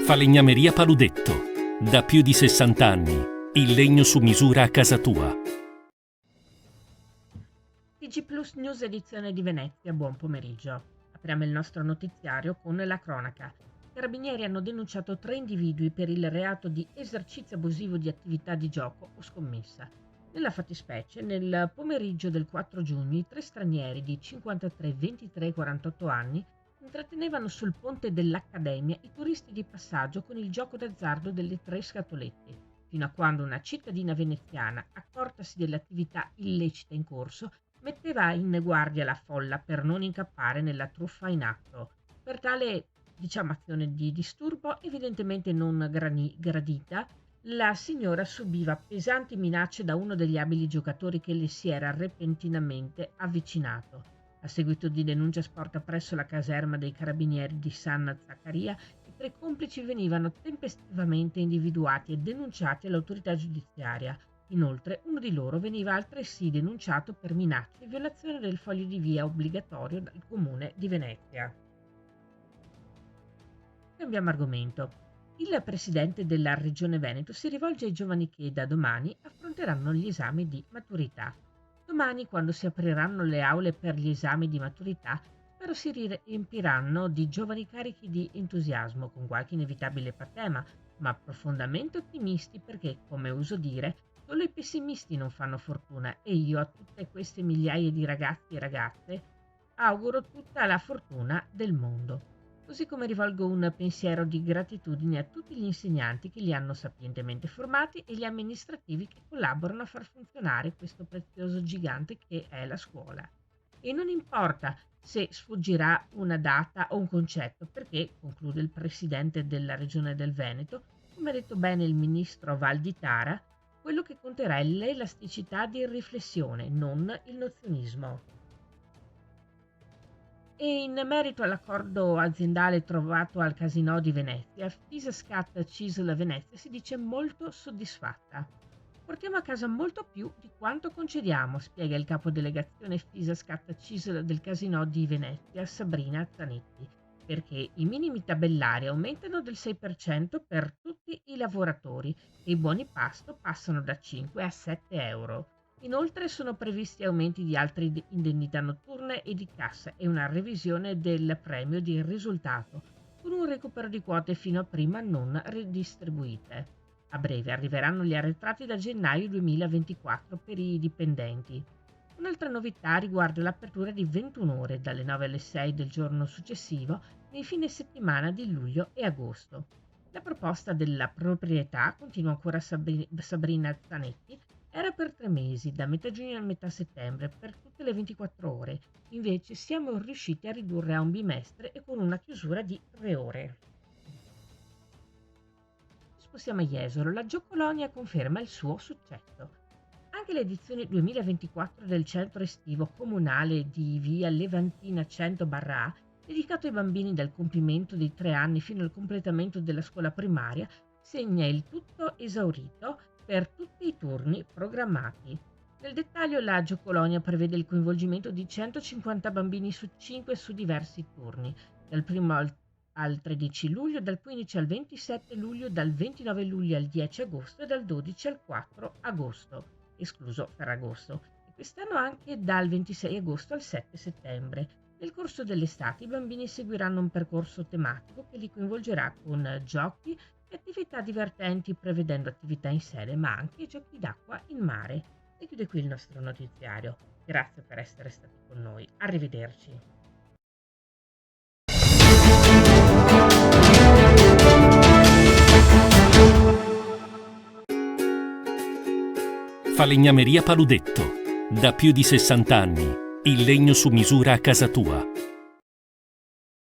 Falegnameria Paludetto. Da più di 60 anni. Il legno su misura a casa tua. TG Plus News edizione di Venezia, buon pomeriggio. Apriamo il nostro notiziario con la cronaca. I carabinieri hanno denunciato 3 individui per il reato di esercizio abusivo di attività di gioco o scommessa. Nella fattispecie, nel pomeriggio del 4 giugno, i 3 stranieri di 53, 23 e 48 anni intrattenevano sul ponte dell'Accademia i turisti di passaggio con il gioco d'azzardo delle 3 scatolette, fino a quando una cittadina veneziana, accortasi dell'attività illecita in corso, metteva in guardia la folla per non incappare nella truffa in atto. Per tale azione di disturbo, evidentemente non gradita, la signora subiva pesanti minacce da uno degli abili giocatori che le si era repentinamente avvicinato. A seguito di denuncia sporta presso la caserma dei carabinieri di San Zaccaria, i 3 complici venivano tempestivamente individuati e denunciati all'autorità giudiziaria. Inoltre, uno di loro veniva altresì denunciato per minacce e violazione del foglio di via obbligatorio dal comune di Venezia. Cambiamo argomento. Il presidente della Regione Veneto si rivolge ai giovani che da domani affronteranno gli esami di maturità. Domani, quando si apriranno le aule per gli esami di maturità, spero si riempiranno di giovani carichi di entusiasmo, con qualche inevitabile patema, ma profondamente ottimisti perché, come uso dire, solo i pessimisti non fanno fortuna e io a tutte queste migliaia di ragazzi e ragazze auguro tutta la fortuna del mondo. Così come rivolgo un pensiero di gratitudine a tutti gli insegnanti che li hanno sapientemente formati e gli amministrativi che collaborano a far funzionare questo prezioso gigante che è la scuola. E non importa se sfuggirà una data o un concetto, perché, conclude il presidente della Regione del Veneto, come ha detto bene il ministro Valditara, quello che conterà è l'elasticità di riflessione, non il nozionismo. E in merito all'accordo aziendale trovato al Casinò di Venezia, Fisascat Cisl Venezia si dice molto soddisfatta. Portiamo a casa molto più di quanto concediamo, spiega il capodelegazione Fisascat Cisl del Casinò di Venezia, Sabrina Zanetti, perché i minimi tabellari aumentano del 6% per tutti i lavoratori e i buoni pasto passano da 5 a 7 euro. Inoltre sono previsti aumenti di altre indennità notturne e di cassa e una revisione del premio di risultato, con un recupero di quote fino a prima non ridistribuite. A breve arriveranno gli arretrati da gennaio 2024 per i dipendenti. Un'altra novità riguarda l'apertura di 21 ore dalle 9 alle 6 del giorno successivo nei fine settimana di luglio e agosto. La proposta della proprietà, continua ancora Sabrina Zanetti, era per 3 mesi, da metà giugno a metà settembre, per tutte le 24 ore. Invece siamo riusciti a ridurre a un bimestre e con una chiusura di 3 ore. Spostiamo a Jesolo. La Giocolonia conferma il suo successo. Anche le edizioni 2024 del centro estivo comunale di via Levantina 100/A, dedicato ai bambini dal compimento dei 3 anni fino al completamento della scuola primaria, segna il tutto esaurito per tutti i turni programmati. Nel dettaglio, la Giocolonia prevede il coinvolgimento di 150 bambini su 5 su diversi turni, dal 1 al 13 luglio, dal 15 al 27 luglio, dal 29 luglio al 10 agosto e dal 12 al 4 agosto, escluso Ferragosto, e quest'anno anche dal 26 agosto al 7 settembre. Nel corso dell'estate i bambini seguiranno un percorso tematico che li coinvolgerà con giochi e attività divertenti, prevedendo attività in sede ma anche giochi d'acqua in mare. E chiude qui il nostro notiziario. Grazie per essere stati con noi. Arrivederci. Falegnameria Paludetto. Da più di 60 anni. Il legno su misura a casa tua.